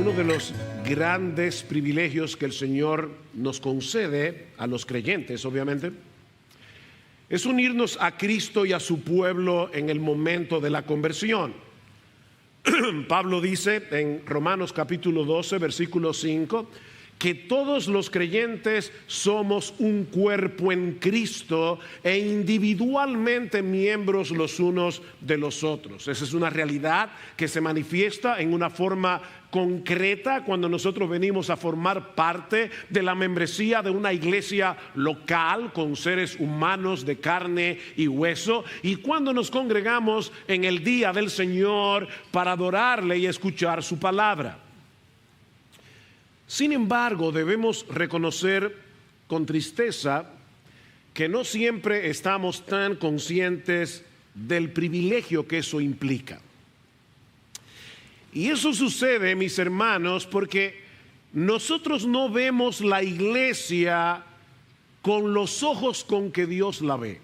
Uno de los grandes privilegios que el Señor nos concede a los creyentes, obviamente, es unirnos a Cristo y a su pueblo en el momento de la conversión. Pablo dice en Romanos capítulo 12, versículo 5, que todos los creyentes somos un cuerpo en Cristo e individualmente miembros los unos de los otros. Esa es una realidad que se manifiesta en una forma concreta cuando nosotros venimos a formar parte de la membresía de una iglesia local con seres humanos de carne y hueso, y cuando nos congregamos en el día del Señor para adorarle y escuchar su palabra. Sin embargo, debemos reconocer con tristeza que no siempre estamos tan conscientes del privilegio que eso implica. Y eso sucede, mis hermanos, porque nosotros no vemos la iglesia con los ojos con que Dios la ve.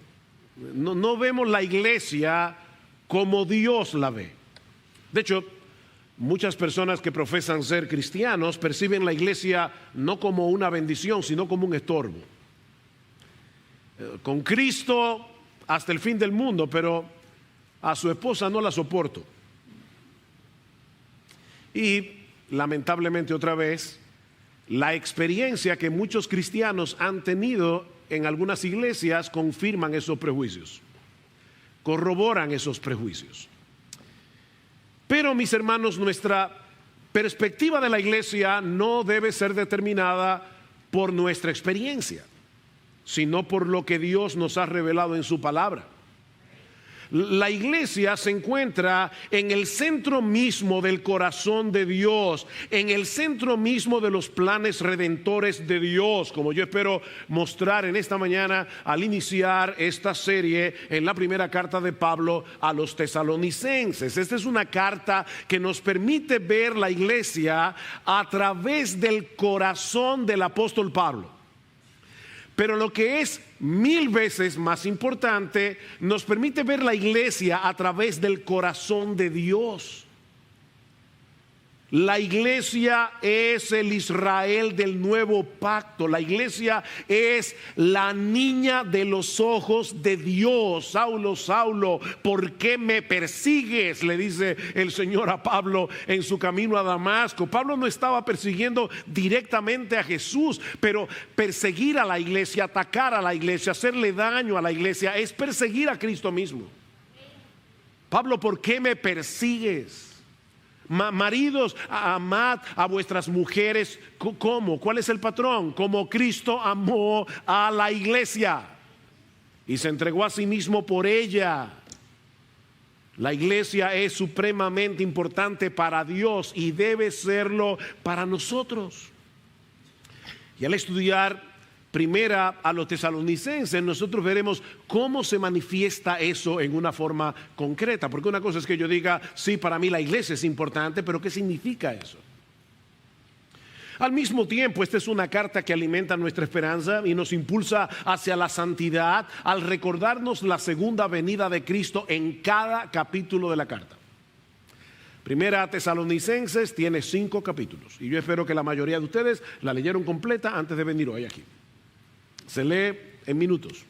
No vemos la iglesia como Dios la ve. De hecho, muchas personas que profesan ser cristianos perciben la iglesia no como una bendición, sino como un estorbo. Con Cristo hasta el fin del mundo, pero a su esposa no la soporto. Y lamentablemente otra vez, la experiencia que muchos cristianos han tenido en algunas iglesias confirman esos prejuicios, corroboran esos prejuicios. Pero, mis hermanos, nuestra perspectiva de la iglesia no debe ser determinada por nuestra experiencia, sino por lo que Dios nos ha revelado en su palabra. La iglesia se encuentra en el centro mismo del corazón de Dios, en el centro mismo de los planes redentores de Dios, como yo espero mostrar en esta mañana al iniciar esta serie en la primera carta de Pablo a los tesalonicenses. Esta es una carta que nos permite ver la iglesia a través del corazón del apóstol Pablo. Pero lo que es 1000 veces más importante, nos permite ver la iglesia a través del corazón de Dios. La iglesia es el Israel del nuevo pacto. La iglesia es la niña de los ojos de Dios. Saulo, Saulo, ¿por qué me persigues?, le dice el Señor a Pablo en su camino a Damasco. Pablo no estaba persiguiendo directamente a Jesús, pero perseguir a la iglesia, atacar a la iglesia, hacerle daño a la iglesia, es perseguir a Cristo mismo. Pablo, ¿por qué me persigues? Maridos, amad a vuestras mujeres. ¿Cómo? ¿Cuál es el patrón? Como Cristo amó a la iglesia y se entregó a sí mismo por ella. La iglesia es supremamente importante para Dios y debe serlo para nosotros. Y al estudiar primera a los tesalonicenses, nosotros veremos cómo se manifiesta eso en una forma concreta. Porque una cosa es que yo diga, sí, para mí la iglesia es importante, pero ¿qué significa eso? Al mismo tiempo, esta es una carta que alimenta nuestra esperanza y nos impulsa hacia la santidad al recordarnos la segunda venida de Cristo en cada capítulo de la carta. Primera a Tesalonicenses tiene 5 capítulos y yo espero que la mayoría de ustedes la leyeron completa antes de venir hoy aquí. Se lee en minutos.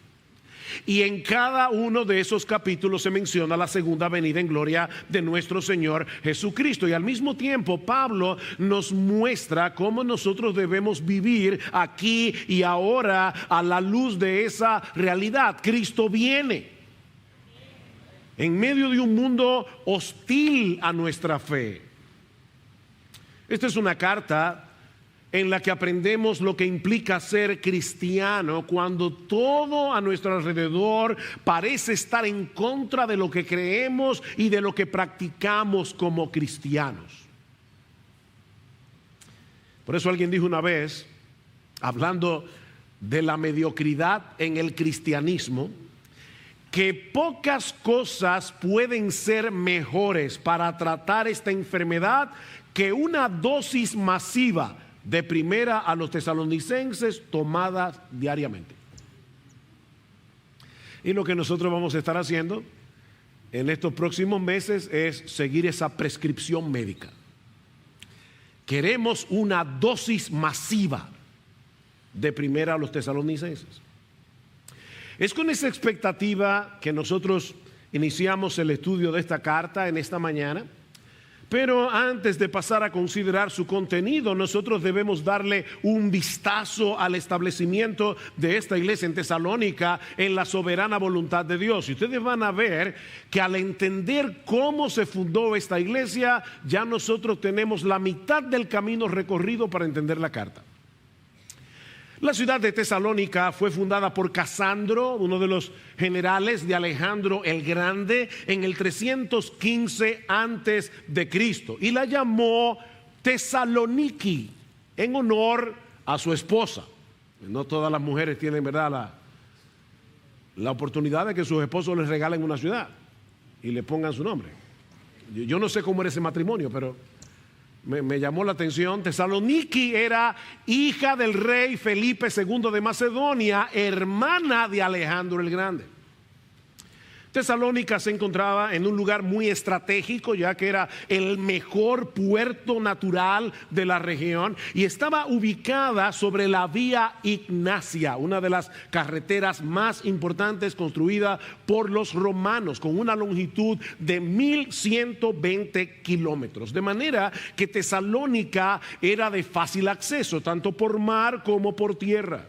Y en cada uno de esos capítulos se menciona la segunda venida en gloria de nuestro Señor Jesucristo. Y al mismo tiempo Pablo nos muestra cómo nosotros debemos vivir aquí y ahora a la luz de esa realidad. Cristo viene en medio de un mundo hostil a nuestra fe. Esta es una carta en la que aprendemos lo que implica ser cristiano cuando todo a nuestro alrededor parece estar en contra de lo que creemos y de lo que practicamos como cristianos. Por eso alguien dijo una vez, hablando de la mediocridad en el cristianismo, que pocas cosas pueden ser mejores para tratar esta enfermedad que una dosis masiva de primera a los tesalonicenses tomadas diariamente. Y lo que nosotros vamos a estar haciendo en estos próximos meses es seguir esa prescripción médica. queremos una dosis masiva de primera a los tesalonicenses. Es con esa expectativa que nosotros iniciamos el estudio de esta carta en esta mañana. Pero antes de pasar a considerar su contenido, nosotros debemos darle un vistazo al establecimiento de esta iglesia en Tesalónica en la soberana voluntad de Dios. Y ustedes van a ver que al entender cómo se fundó esta iglesia, ya nosotros tenemos la mitad del camino recorrido para entender la carta. La ciudad de Tesalónica fue fundada por Casandro, uno de los generales de Alejandro el Grande, en el 315 antes de Cristo, y la llamó Tesaloniki en honor a su esposa. No todas las mujeres tienen, ¿verdad?, la oportunidad de que sus esposos les regalen una ciudad y le pongan su nombre. Yo no sé cómo era ese matrimonio, pero me llamó la atención. Tesaloniki era hija del rey Felipe II de Macedonia, hermana de Alejandro el Grande. Tesalónica se encontraba en un lugar muy estratégico, ya que era el mejor puerto natural de la región, y estaba ubicada sobre la vía Ignacia, una de las carreteras más importantes construida por los romanos, con una longitud de 1120 kilómetros. De manera que Tesalónica era de fácil acceso, tanto por mar como por tierra.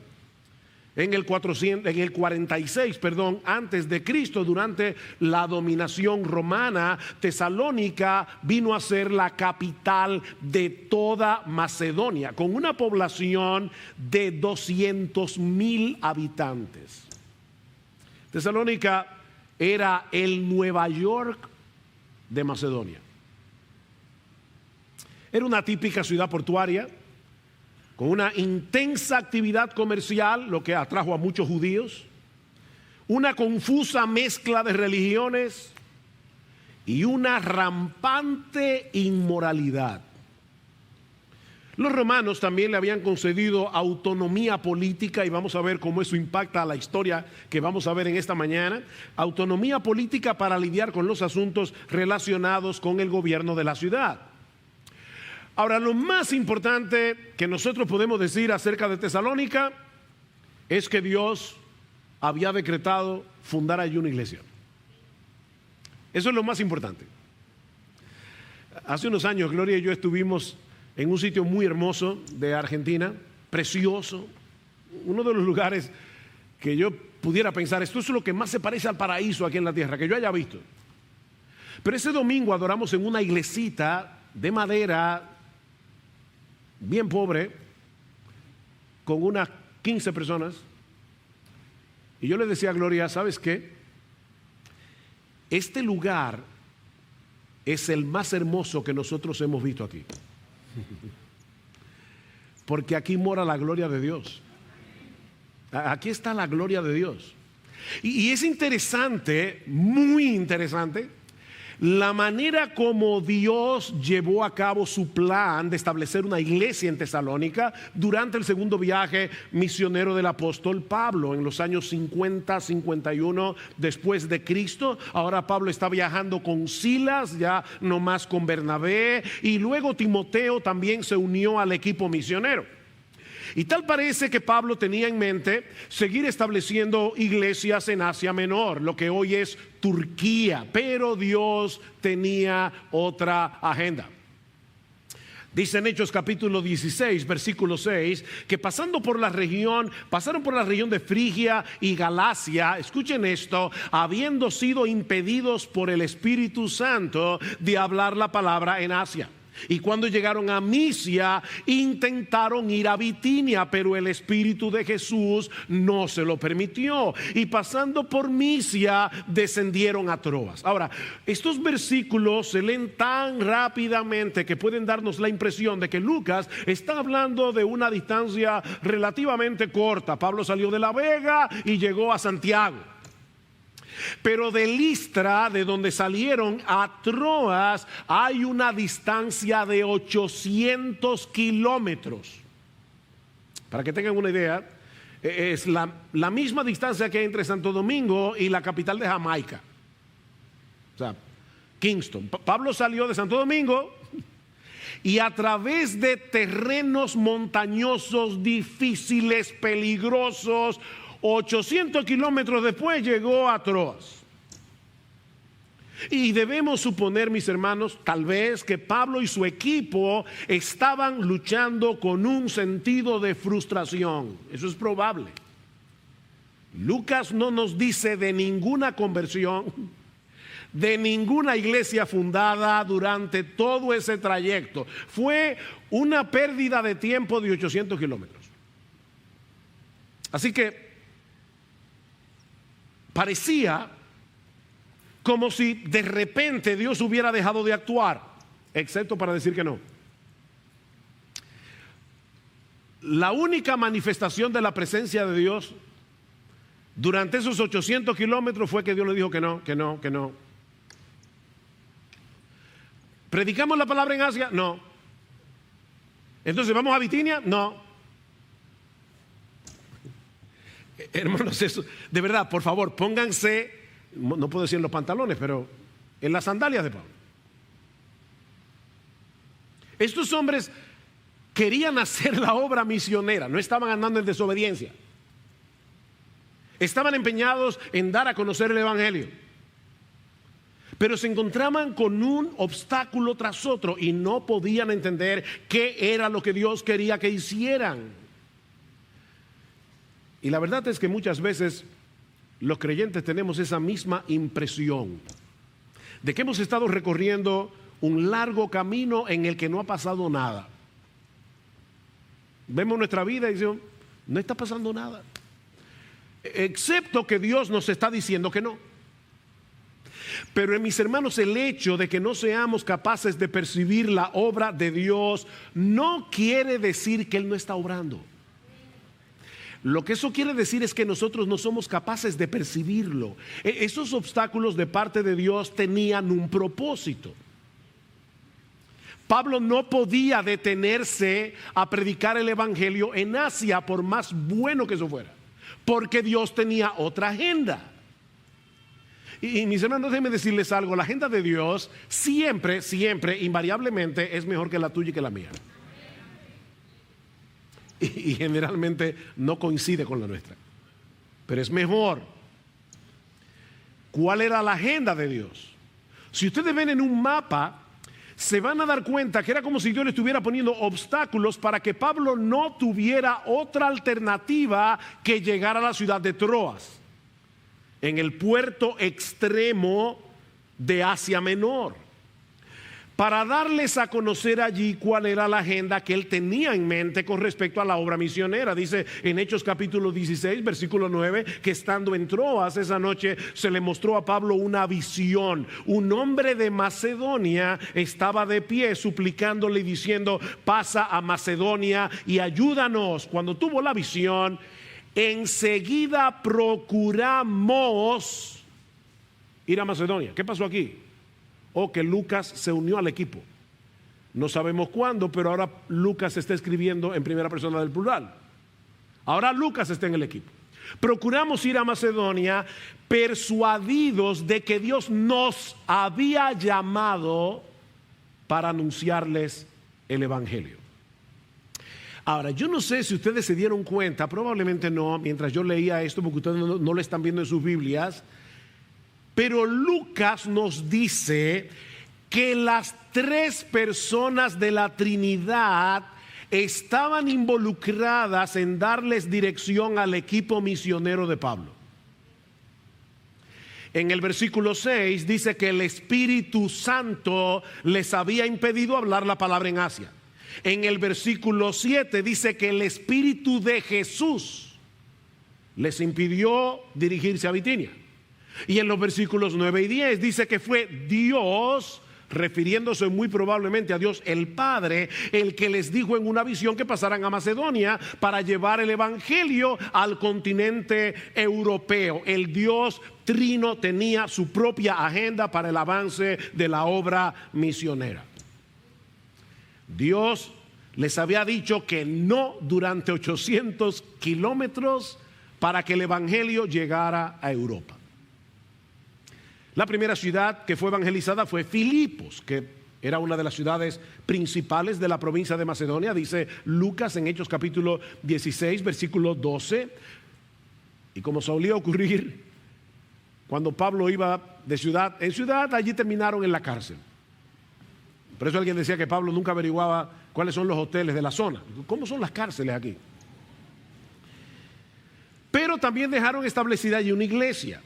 En el 46, antes de Cristo, durante la dominación romana, Tesalónica vino a ser la capital de toda Macedonia, con una población de 200,000 habitantes. Tesalónica era el Nueva York de Macedonia. Era una típica ciudad portuaria, con una intensa actividad comercial, lo que atrajo a muchos judíos, una confusa mezcla de religiones y una rampante inmoralidad. Los romanos también le habían concedido autonomía política, y vamos a ver cómo eso impacta a la historia que vamos a ver en esta mañana. Autonomía política para lidiar con los asuntos relacionados con el gobierno de la ciudad. Ahora, lo más importante que nosotros podemos decir acerca de Tesalónica es que Dios había decretado fundar allí una iglesia. Eso es lo más importante. Hace unos años, Gloria y yo estuvimos en un sitio muy hermoso de Argentina, precioso, uno de los lugares que yo pudiera pensar, esto es lo que más se parece al paraíso aquí en la tierra, que yo haya visto. Pero ese domingo adoramos en una iglesita de madera, bien pobre, con unas 15 personas. Y yo le decía a Gloria, ¿sabes qué? Este lugar es el más hermoso que nosotros hemos visto aquí. Porque aquí mora la gloria de Dios. Aquí está la gloria de Dios. Y es interesante, muy interesante, la manera como Dios llevó a cabo su plan de establecer una iglesia en Tesalónica durante el segundo viaje misionero del apóstol Pablo en los años 50-51 después de Cristo. Ahora Pablo está viajando con Silas, ya no más con Bernabé, y luego Timoteo también se unió al equipo misionero. Y tal parece que Pablo tenía en mente seguir estableciendo iglesias en Asia Menor, lo que hoy es Turquía, pero Dios tenía otra agenda. Dice en Hechos capítulo 16, versículo 6, que pasaron por la región de Frigia y Galacia, escuchen esto, habiendo sido impedidos por el Espíritu Santo de hablar la palabra en Asia. Y cuando llegaron a Misia, intentaron ir a Bitinia, pero el Espíritu de Jesús no se lo permitió. Y pasando por Misia, descendieron a Troas. Ahora, estos versículos se leen tan rápidamente que pueden darnos la impresión de que Lucas está hablando de una distancia relativamente corta. Pablo salió de La Vega y llegó a Santiago. Pero de Listra, de donde salieron, a Troas hay una distancia de 800 kilómetros. Para que tengan una idea, es la misma distancia que hay entre Santo Domingo y la capital de Jamaica, o sea, Kingston. Pablo salió de Santo Domingo y a través de terrenos montañosos, difíciles, peligrosos. 800 kilómetros después llegó a Troas. Y debemos suponer, mis hermanos, tal vez que Pablo y su equipo estaban luchando con un sentido de frustración. Eso es probable. Lucas no nos dice de ninguna conversión, de ninguna iglesia fundada durante todo ese trayecto. Fue una pérdida de tiempo de 800 kilómetros. Así que parecía como si de repente Dios hubiera dejado de actuar, excepto para decir que no. La única manifestación de la presencia de Dios durante esos 800 kilómetros fue que Dios le dijo que no, que no, que no. ¿Predicamos la palabra en Asia? No. Entonces, ¿vamos a Bitinia? No. Hermanos, eso, de verdad, por favor, pónganse, no puedo decir en los pantalones, pero en las sandalias de Pablo. Estos hombres querían hacer la obra misionera, no estaban andando en desobediencia. Estaban empeñados en dar a conocer el evangelio. Pero se encontraban con un obstáculo tras otro y no podían entender qué era lo que Dios quería que hicieran. Y la verdad es que muchas veces los creyentes tenemos esa misma impresión de que hemos estado recorriendo un largo camino en el que no ha pasado nada. Vemos nuestra vida y decimos, no está pasando nada, excepto que Dios nos está diciendo que no. Pero mis hermanos, el hecho de que no seamos capaces de percibir la obra de Dios no quiere decir que Él no está obrando. Lo que eso quiere decir es que nosotros no somos capaces de percibirlo. Esos obstáculos de parte de Dios tenían un propósito. Pablo no podía detenerse a predicar el evangelio en Asia, por más bueno que eso fuera, porque Dios tenía otra agenda. Y mis hermanos, déjenme decirles algo: la agenda de Dios siempre, siempre, invariablemente es mejor que la tuya y que la mía. Y generalmente no coincide con la nuestra, pero es mejor. ¿Cuál era la agenda de Dios? Si ustedes ven en un mapa, se van a dar cuenta que era como si Dios le estuviera poniendo obstáculos para que Pablo no tuviera otra alternativa que llegar a la ciudad de Troas, en el puerto extremo de Asia Menor, para darles a conocer allí cuál era la agenda que él tenía en mente con respecto a la obra misionera. Dice en Hechos capítulo 16, versículo 9, que estando en Troas esa noche se le mostró a Pablo una visión. Un hombre de Macedonia estaba de pie suplicándole y diciendo: pasa a Macedonia y ayúdanos. Cuando tuvo la visión, enseguida procuramos ir a Macedonia. ¿Qué pasó aquí? Que Lucas se unió al equipo. No sabemos cuándo, pero ahora Lucas está escribiendo en primera persona del plural. Ahora Lucas está en el equipo. Procuramos ir a Macedonia, persuadidos de que Dios nos había llamado para anunciarles el evangelio. Ahora, yo no sé si ustedes se dieron cuenta, probablemente no, mientras yo leía esto, porque ustedes no lo están viendo en sus Biblias, pero Lucas nos dice que las tres personas de la Trinidad estaban involucradas en darles dirección al equipo misionero de Pablo. En el versículo 6 dice que el Espíritu Santo les había impedido hablar la palabra en Asia. En el versículo 7 dice que el Espíritu de Jesús les impidió dirigirse a Bitinia. Y en los versículos 9 y 10 dice que fue Dios, refiriéndose muy probablemente a Dios el Padre, el que les dijo en una visión que pasaran a Macedonia para llevar el evangelio al continente europeo. El Dios Trino tenía su propia agenda para el avance de la obra misionera. Dios les había dicho que no durante 800 kilómetros para que el evangelio llegara a Europa. La primera ciudad que fue evangelizada fue Filipos, que Era una de las ciudades principales de la provincia de Macedonia, dice Lucas en Hechos capítulo 16, versículo 12. Y como solía ocurrir, cuando Pablo iba de ciudad en ciudad, allí terminaron en la cárcel. Por eso alguien decía que Pablo nunca averiguaba cuáles son los hoteles de la zona. ¿Cómo son las cárceles aquí? Pero también dejaron establecida allí una iglesia,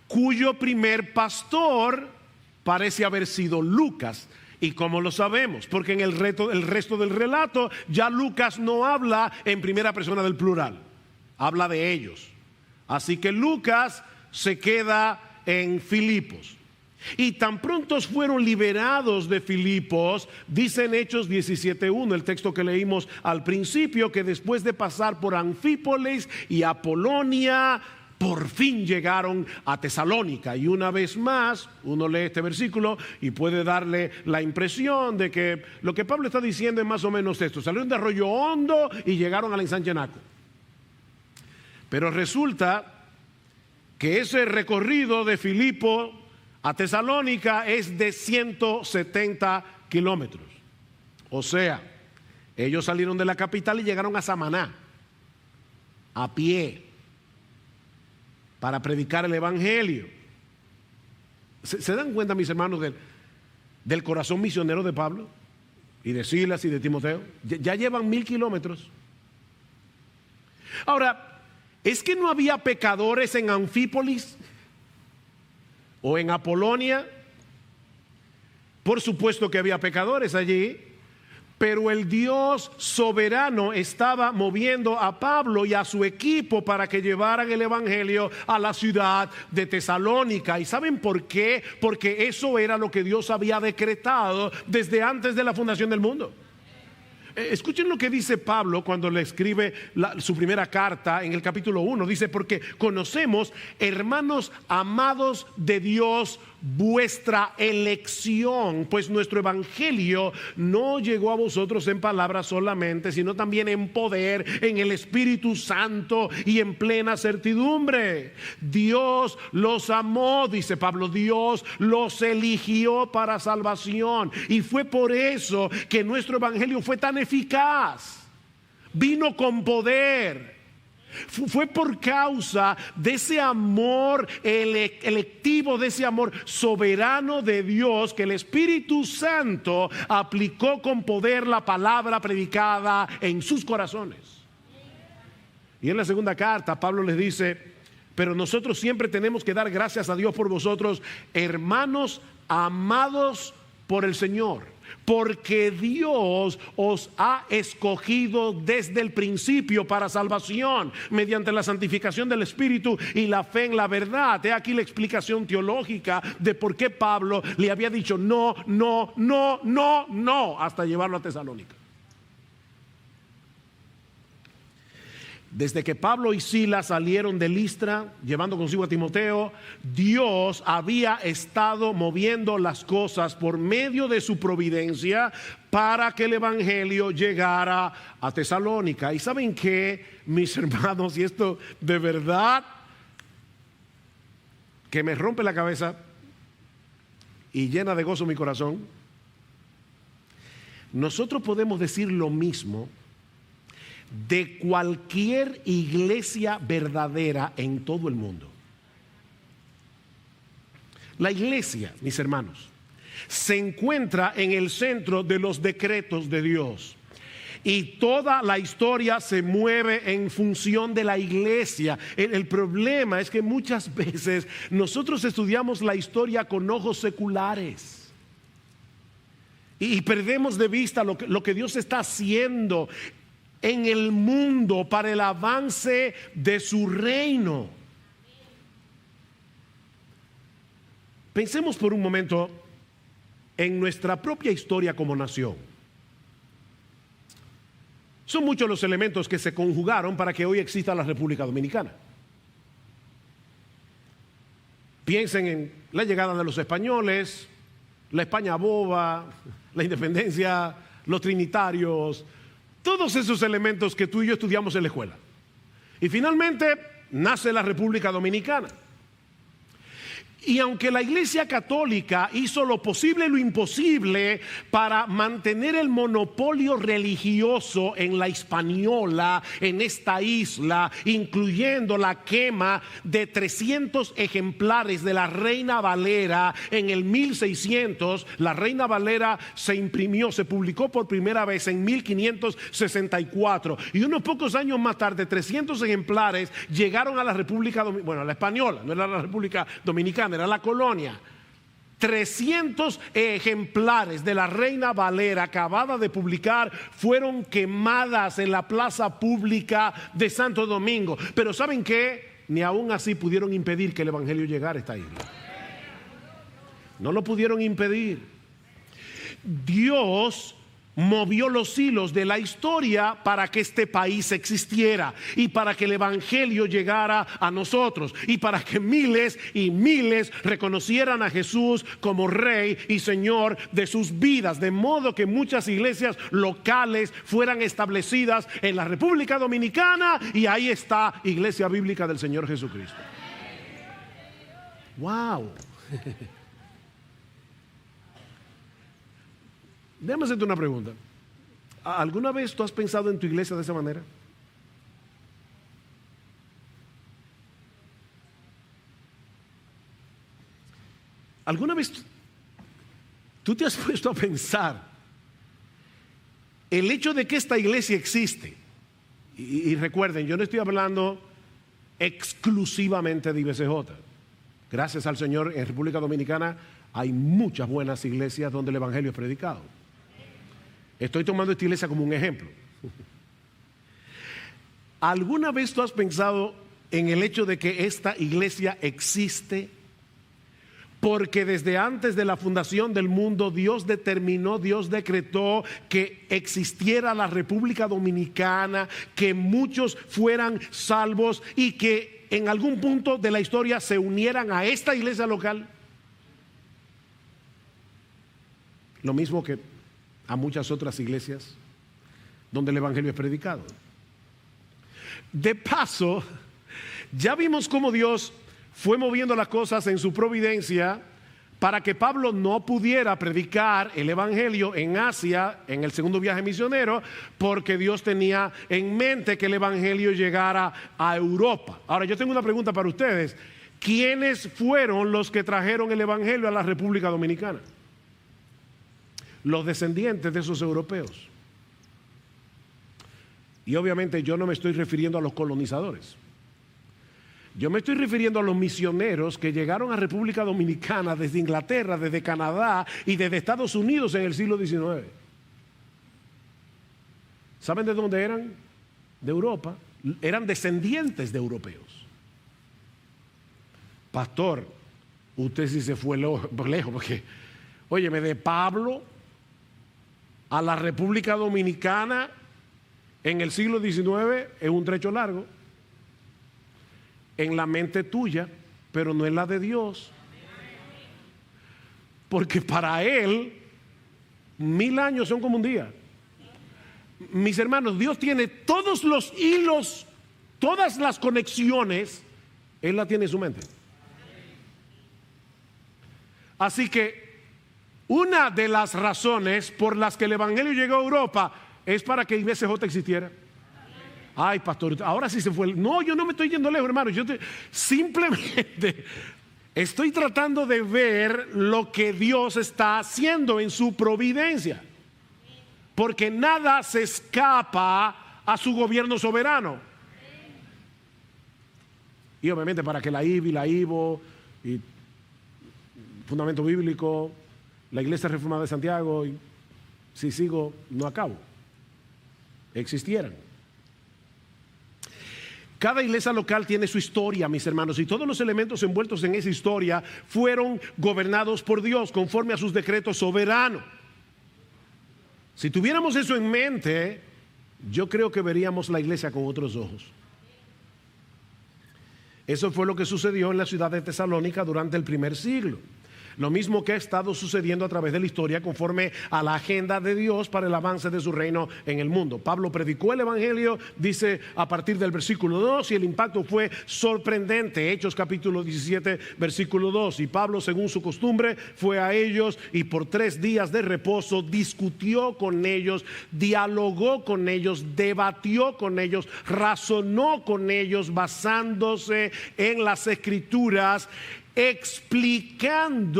cuyo primer pastor parece haber sido Lucas. ¿Y cómo lo sabemos? Porque en el resto del relato ya Lucas no habla en primera persona del plural, habla de ellos. Así que Lucas se queda en Filipos. Y tan pronto fueron liberados de Filipos, dice en Hechos 17:1, el texto que leímos al principio, que después de pasar por Anfípolis y Apolonia, por fin llegaron a Tesalónica. Y una vez más, uno lee este versículo y puede darle la impresión de que lo que Pablo está diciendo es más o menos esto: salieron de Arroyo Hondo y llegaron al Ensanchenaco. Pero resulta que ese recorrido de Filipo a Tesalónica es de 170 kilómetros. O sea, ellos salieron de la capital y llegaron a Samaná a pie para predicar el evangelio. ¿Se dan cuenta, mis hermanos, del corazón misionero de Pablo y de Silas y de Timoteo? Ya llevan 1000 kilómetros. Ahora, ¿es que no había pecadores en Anfípolis o en Apolonia? Por supuesto que había pecadores allí, pero el Dios soberano estaba moviendo a Pablo y a su equipo para que llevaran el evangelio a la ciudad de Tesalónica. ¿Y saben por qué? Porque eso era lo que Dios había decretado desde antes de la fundación del mundo. Escuchen lo que dice Pablo cuando le escribe su primera carta en el capítulo 1. Dice: porque conocemos, hermanos amados de Dios, vuestra elección, pues nuestro evangelio no llegó a vosotros en palabras solamente, sino también en poder, en el Espíritu Santo y en plena certidumbre. Dios los amó, dice Pablo, Dios los eligió para salvación, y fue por eso que nuestro evangelio fue tan eficaz, vino con poder. Fue por causa de ese amor electivo, de ese amor soberano de Dios, que el Espíritu Santo aplicó con poder la palabra predicada en sus corazones. Y en la segunda carta Pablo les dice: pero nosotros siempre tenemos que dar gracias a Dios por vosotros, hermanos amados por el Señor, porque Dios os ha escogido desde el principio para salvación, mediante la santificación del Espíritu y la fe en la verdad. He aquí la explicación teológica de por qué Pablo le había dicho no, no, no, no, no, hasta llevarlo a Tesalónica. Desde que Pablo y Silas salieron de Listra, llevando consigo a Timoteo, Dios había estado moviendo las cosas por medio de su providencia para que el evangelio llegara a Tesalónica. ¿Y saben qué, mis hermanos? Y esto de verdad que me rompe la cabeza y llena de gozo mi corazón. Nosotros podemos decir lo mismo de cualquier iglesia verdadera en todo el mundo. La iglesia, mis hermanos, se encuentra en el centro de los decretos de Dios, y toda la historia se mueve en función de la iglesia. El problema es que muchas veces nosotros estudiamos la historia con ojos seculares y perdemos de vista lo que Dios está haciendo en el mundo para el avance de su reino. Pensemos por un momento en nuestra propia historia como nación. Son muchos los elementos que se conjugaron para que hoy exista la República Dominicana. Piensen en la llegada de los españoles, la España boba, la independencia, los trinitarios, todos esos elementos que tú y yo estudiamos en la escuela. Y finalmente nace la República Dominicana. Y aunque la Iglesia Católica hizo lo posible y lo imposible para mantener el monopolio religioso en la Hispaniola, en esta isla, incluyendo la quema de 300 ejemplares de la Reina Valera en el 1600, la Reina Valera se imprimió, se publicó por primera vez en 1564, y unos pocos años más tarde 300 ejemplares llegaron a la República Dominicana, bueno, a la Española, no era la República Dominicana, era la colonia. 300 ejemplares de la Reina Valera acabada de publicar fueron quemadas en la plaza pública de Santo Domingo. Pero ¿saben qué? Ni aún así pudieron impedir que el evangelio llegara a esta isla. No lo pudieron impedir. Dios movió los hilos de la historia para que este país existiera y para que el evangelio llegara a nosotros y para que miles y miles reconocieran a Jesús como Rey y Señor de sus vidas, de modo que muchas iglesias locales fueran establecidas en la República Dominicana, y ahí está Iglesia Bíblica del Señor Jesucristo. ¡Wow! Déjame hacerte una pregunta. ¿Alguna vez tú has pensado en tu iglesia de esa manera? ¿Alguna vez tú te has puesto a pensar el hecho de que esta iglesia existe? Y recuerden, yo no estoy hablando exclusivamente de IBCJ. Gracias al Señor, en República Dominicana hay muchas buenas iglesias donde el evangelio es predicado. Estoy tomando esta iglesia como un ejemplo. ¿Alguna vez tú has pensado en el hecho de que esta iglesia existe? Porque desde antes de la fundación del mundo, Dios determinó, Dios decretó que existiera la República Dominicana, que muchos fueran salvos y que en algún punto de la historia se unieran a esta iglesia local. Lo mismo que a muchas otras iglesias donde el evangelio es predicado. De paso, ya vimos cómo Dios fue moviendo las cosas en su providencia para que Pablo no pudiera predicar el evangelio en Asia en el segundo viaje misionero, porque Dios tenía en mente que el evangelio llegara a Europa. Ahora, yo tengo una pregunta para ustedes. ¿Quiénes fueron los que trajeron el evangelio a la República Dominicana? Los descendientes de esos europeos. Y obviamente yo no me estoy refiriendo a los colonizadores. Yo me estoy refiriendo a los misioneros que llegaron a República Dominicana desde Inglaterra, desde Canadá y desde Estados Unidos en el siglo XIX. ¿Saben de dónde eran? De Europa. Eran descendientes de europeos. Pastor, usted sí se fue lejos, porque, óyeme, de Pablo a la República Dominicana en el siglo XIX es un trecho largo. En la mente tuya, pero no en la de Dios. Porque para Él 1000 años son como un día. Mis hermanos, Dios tiene todos los hilos, todas las conexiones, Él la tiene en su mente. Así que una de las razones por las que el evangelio llegó a Europa es para que IBCJ existiera. Ay, pastor, ahora sí se fue. No, yo no me estoy yendo lejos, hermano. Simplemente estoy tratando de ver lo que Dios está haciendo en su providencia. Porque nada se escapa a su gobierno soberano. Y obviamente para que la IBI, la IVO y Fundamento Bíblico, la Iglesia Reformada de Santiago, y si sigo, no acabo, existieran. Cada iglesia local tiene su historia, mis hermanos, y todos los elementos envueltos en esa historia fueron gobernados por Dios conforme a sus decretos soberanos. Si tuviéramos eso en mente, yo creo que veríamos la iglesia con otros ojos. Eso fue lo que sucedió en la ciudad de Tesalónica durante el primer siglo. Lo mismo que ha estado sucediendo a través de la historia conforme a la agenda de Dios para el avance de su reino en el mundo. Pablo predicó el evangelio, dice a partir del versículo 2, y el impacto fue sorprendente. Hechos capítulo 17, versículo 2. Y Pablo, según su costumbre, fue a ellos y por 3 días de reposo discutió con ellos, dialogó con ellos, debatió con ellos, razonó con ellos basándose en las escrituras, explicando.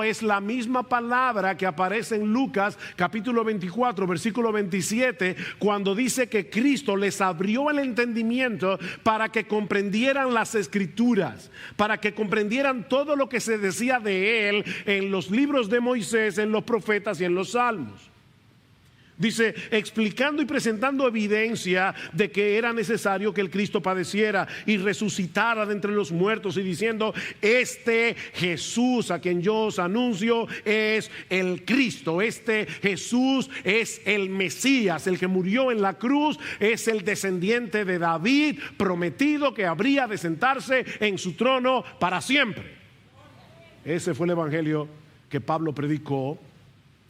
Es la misma palabra que aparece en Lucas capítulo 24 versículo 27, cuando dice que Cristo les abrió el entendimiento para que comprendieran las escrituras, para que comprendieran todo lo que se decía de él en los libros de Moisés, en los profetas y en los salmos. Dice, explicando y presentando evidencia de que era necesario que el Cristo padeciera y resucitara de entre los muertos, y diciendo, este Jesús a quien yo os anuncio es el Cristo, este Jesús es el Mesías, el que murió en la cruz, es el descendiente de David, prometido que habría de sentarse en su trono para siempre. Ese fue el evangelio que Pablo predicó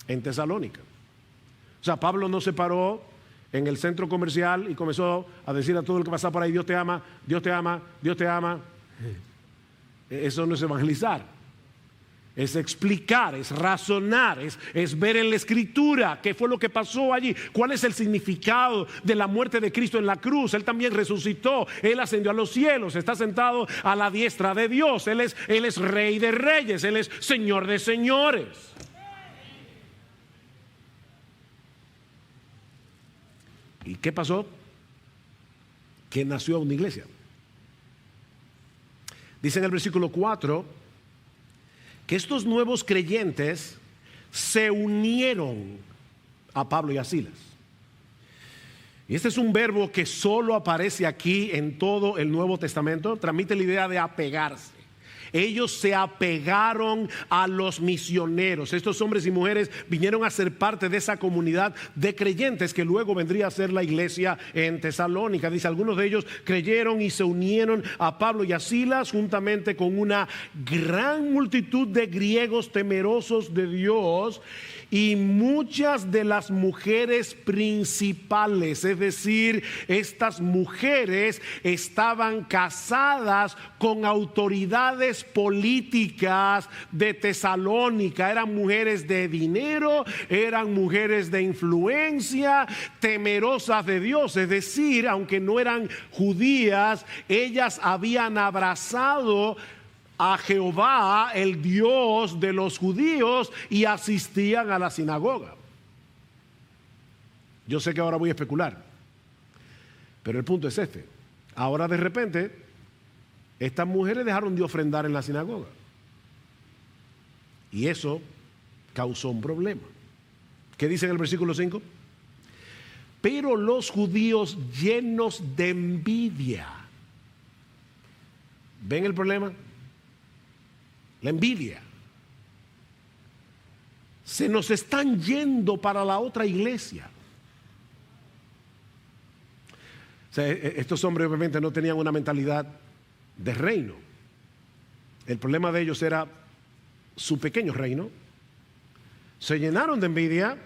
en Tesalónica. O sea, Pablo no se paró en el centro comercial y comenzó a decir a todo el que pasaba por ahí, Dios te ama, Dios te ama, Dios te ama. Eso no es evangelizar, es explicar, es razonar, es ver en la escritura qué fue lo que pasó allí, cuál es el significado de la muerte de Cristo en la cruz. Él también resucitó, Él ascendió a los cielos, está sentado a la diestra de Dios, Él es Rey de reyes, Él es Señor de señores. ¿Y qué pasó? Que nació una iglesia. Dice en el versículo 4 que estos nuevos creyentes se unieron a Pablo y a Silas. Y este es un verbo que solo aparece aquí en todo el Nuevo Testamento. Transmite la idea de apegarse. Ellos se apegaron a los misioneros. Estos hombres y mujeres vinieron a ser parte de esa comunidad de creyentes que luego vendría a ser la iglesia en Tesalónica. Dice, algunos de ellos creyeron y se unieron a Pablo y a Silas, juntamente con una gran multitud de griegos temerosos de Dios y muchas de las mujeres principales. Es decir, estas mujeres estaban casadas con autoridades políticas de Tesalónica. Eran mujeres de dinero, eran mujeres de influencia, temerosas de Dios. Es decir, aunque no eran judías, ellas habían abrazado a Jehová, el Dios de los judíos, y asistían a la sinagoga. Yo sé que ahora voy a especular, pero el punto es este. Ahora de repente estas mujeres dejaron de ofrendar en la sinagoga, y eso causó un problema. ¿Qué dice en el versículo 5? Pero los judíos, llenos de envidia. ¿Ven el problema? La envidia. Se nos están yendo para la otra iglesia. O sea, estos hombres obviamente no tenían una mentalidad de reino. El problema de ellos era su pequeño reino. Se llenaron de envidia,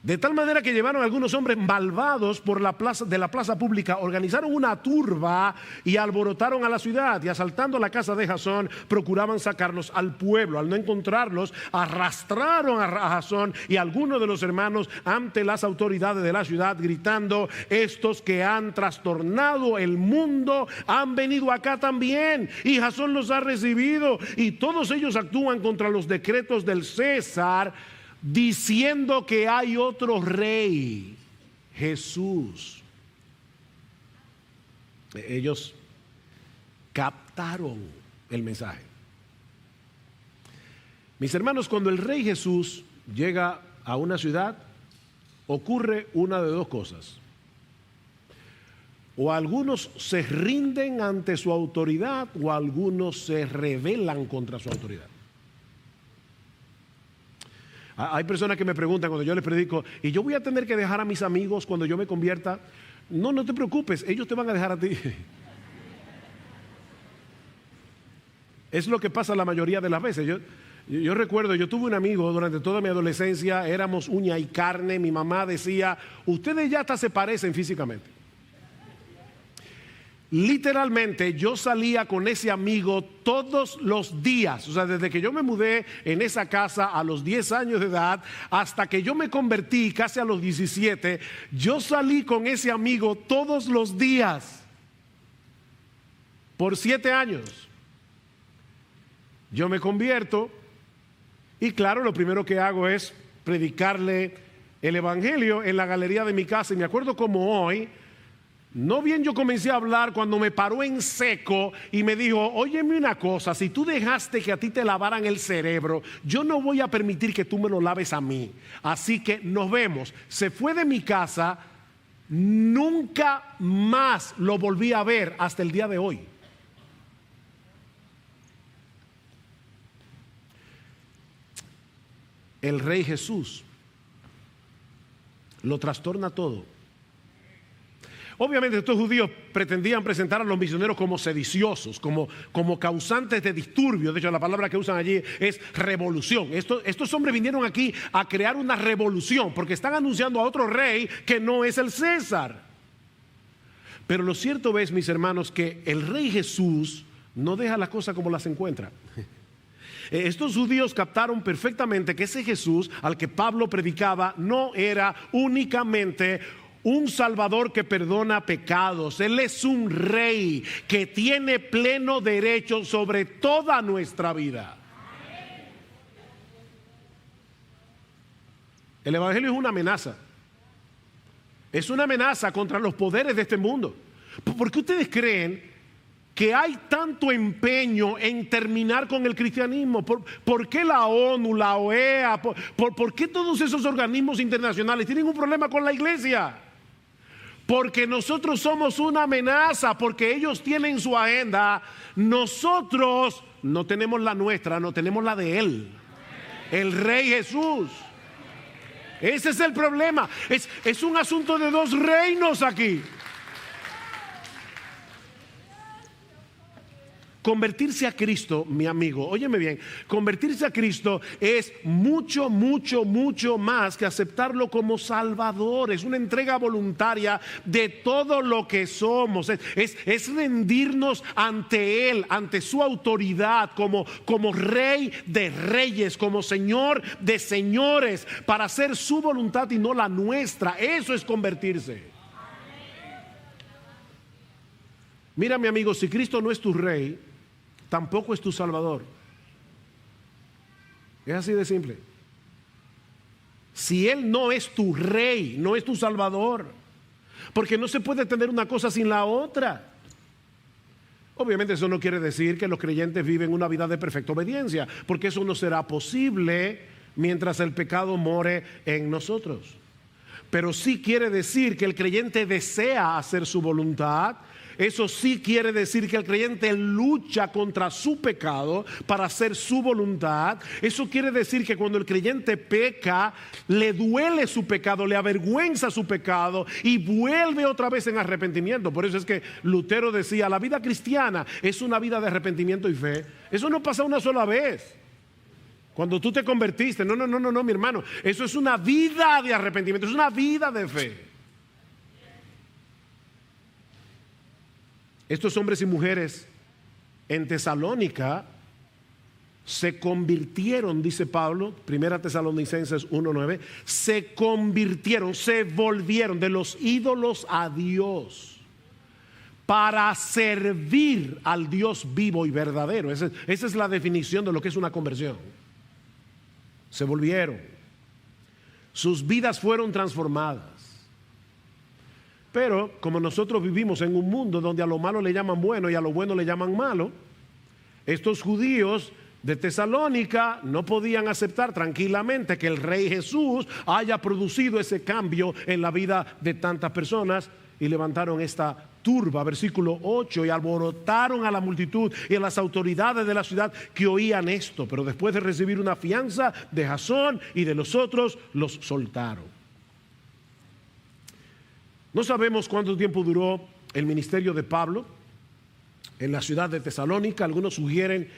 de tal manera que llevaron a algunos hombres malvados por la plaza pública, organizaron una turba y alborotaron a la ciudad, y asaltando la casa de Jasón procuraban sacarlos al pueblo. Al no encontrarlos, arrastraron a Jasón y a algunos de los hermanos ante las autoridades de la ciudad, gritando, estos que han trastornado el mundo han venido acá también, y Jasón los ha recibido, y todos ellos actúan contra los decretos del César, diciendo que hay otro rey, Jesús. Ellos captaron el mensaje. Mis hermanos, cuando el rey Jesús llega a una ciudad, ocurre una de dos cosas. O algunos se rinden ante su autoridad, o algunos se rebelan contra su autoridad. Hay personas que me preguntan cuando yo les predico, ¿y yo voy a tener que dejar a mis amigos cuando yo me convierta? No, no te preocupes, ellos te van a dejar a ti. Es lo que pasa la mayoría de las veces. Yo recuerdo, yo tuve un amigo durante toda mi adolescencia, éramos uña y carne. Mi mamá decía, ustedes ya hasta se parecen físicamente. Literalmente yo salía con ese amigo todos los días, o sea, desde que yo me mudé en esa casa a los 10 años de edad hasta que yo me convertí casi a los 17, yo salí con ese amigo todos los días por 7 años. Yo me convierto y claro, lo primero que hago es predicarle el evangelio en la galería de mi casa, y me acuerdo como hoy. No bien yo comencé a hablar cuando me paró en seco y me dijo, óyeme una cosa, si tú dejaste que a ti te lavaran el cerebro, yo no voy a permitir que tú me lo laves a mí. Así que nos vemos. Se fue de mi casa, nunca más lo volví a ver hasta el día de hoy. El Rey Jesús lo trastorna todo. Obviamente estos judíos pretendían presentar a los misioneros como sediciosos, como causantes de disturbios. De hecho, la palabra que usan allí es revolución. Estos hombres vinieron aquí a crear una revolución porque están anunciando a otro rey que no es el César. Pero lo cierto es, mis hermanos, que el Rey Jesús no deja las cosas como las encuentra. Estos judíos captaron perfectamente que ese Jesús al que Pablo predicaba no era únicamente un Salvador que perdona pecados. Él es un rey que tiene pleno derecho sobre toda nuestra vida. El evangelio es una amenaza. Es una amenaza contra los poderes de este mundo. ¿Por qué ustedes creen que hay tanto empeño en terminar con el cristianismo? ¿Por qué la ONU, la OEA, por qué todos esos organismos internacionales tienen un problema con la iglesia? Porque nosotros somos una amenaza, porque ellos tienen su agenda. Nosotros no tenemos la nuestra, no tenemos la de Él, el Rey Jesús. Ese es el problema. Es un asunto de dos reinos aquí. Convertirse a Cristo, mi amigo, óyeme bien, convertirse a Cristo es mucho, mucho, mucho más que aceptarlo como Salvador. Es una entrega voluntaria de todo lo que somos. Es rendirnos ante Él, ante su autoridad como Rey de reyes, como Señor de señores, para hacer su voluntad y no la nuestra. Eso es convertirse. Mira, mi amigo, si Cristo no es tu Rey, tampoco es tu Salvador. Es así de simple. Si Él no es tu Rey, no es tu Salvador, porque no se puede tener una cosa sin la otra. Obviamente eso no quiere decir que los creyentes viven una vida de perfecta obediencia, porque eso no será posible mientras el pecado more en nosotros. Pero sí quiere decir que el creyente desea hacer su voluntad. Eso sí quiere decir que el creyente lucha contra su pecado para hacer su voluntad. Eso quiere decir que cuando el creyente peca, le duele su pecado, le avergüenza su pecado y vuelve otra vez en arrepentimiento. Por eso es que Lutero decía, la vida cristiana es una vida de arrepentimiento y fe. Eso no pasa una sola vez. Cuando tú te convertiste, no, mi hermano. Eso es una vida de arrepentimiento, es una vida de fe. Estos hombres y mujeres en Tesalónica se convirtieron, dice Pablo, 1 Tesalonicenses 1:9, se convirtieron, se volvieron de los ídolos a Dios para servir al Dios vivo y verdadero. Esa es la definición de lo que es una conversión. Se volvieron. Sus vidas fueron transformadas. Pero como nosotros vivimos en un mundo donde a lo malo le llaman bueno y a lo bueno le llaman malo, estos judíos de Tesalónica no podían aceptar tranquilamente que el Rey Jesús haya producido ese cambio en la vida de tantas personas y levantaron esta turba, versículo 8, y alborotaron a la multitud y a las autoridades de la ciudad que oían esto, pero después de recibir una fianza de Jasón y de los otros, los soltaron. No sabemos cuánto tiempo duró el ministerio de Pablo en la ciudad de Tesalónica. Algunos sugieren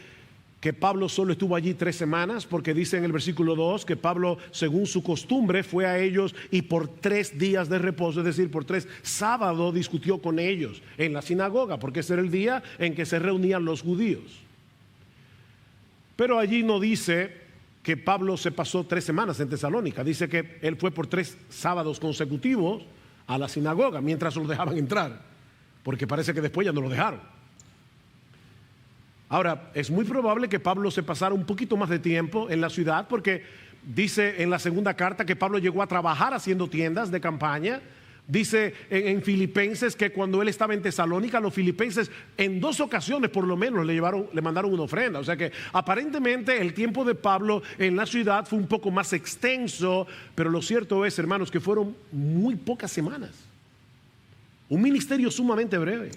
que Pablo solo estuvo allí 3 semanas, porque dice en el versículo 2 que Pablo, según su costumbre, fue a ellos y por 3 días de reposo, es decir, por 3 sábados discutió con ellos en la sinagoga, porque ese era el día en que se reunían los judíos. Pero allí no dice que Pablo se pasó 3 semanas en Tesalónica, dice que él fue por 3 sábados consecutivos a la sinagoga mientras lo dejaban entrar, porque parece que después ya no lo dejaron. Ahora, es muy probable que Pablo se pasara un poquito más de tiempo en la ciudad, porque dice en la segunda carta que Pablo llegó a trabajar haciendo tiendas de campaña. Dice en Filipenses que cuando él estaba en Tesalónica, los filipenses en 2 ocasiones por lo menos le mandaron una ofrenda. O sea que aparentemente el tiempo de Pablo en la ciudad fue un poco más extenso, pero lo cierto es, hermanos, que fueron muy pocas semanas. Un ministerio sumamente breve.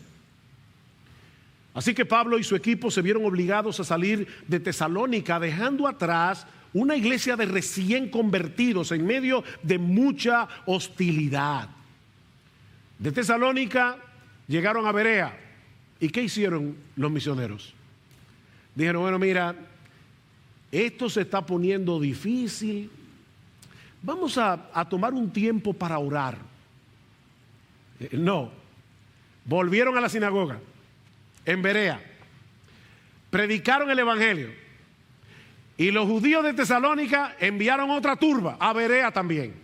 Así que Pablo y su equipo se vieron obligados a salir de Tesalónica, dejando atrás una iglesia de recién convertidos en medio de mucha hostilidad. De Tesalónica llegaron a Berea. ¿Y qué hicieron los misioneros? Dijeron, bueno, mira, esto se está poniendo difícil. Vamos a tomar un tiempo para orar. No, volvieron a la sinagoga en Berea, predicaron el evangelio, y los judíos de Tesalónica enviaron otra turba a Berea también.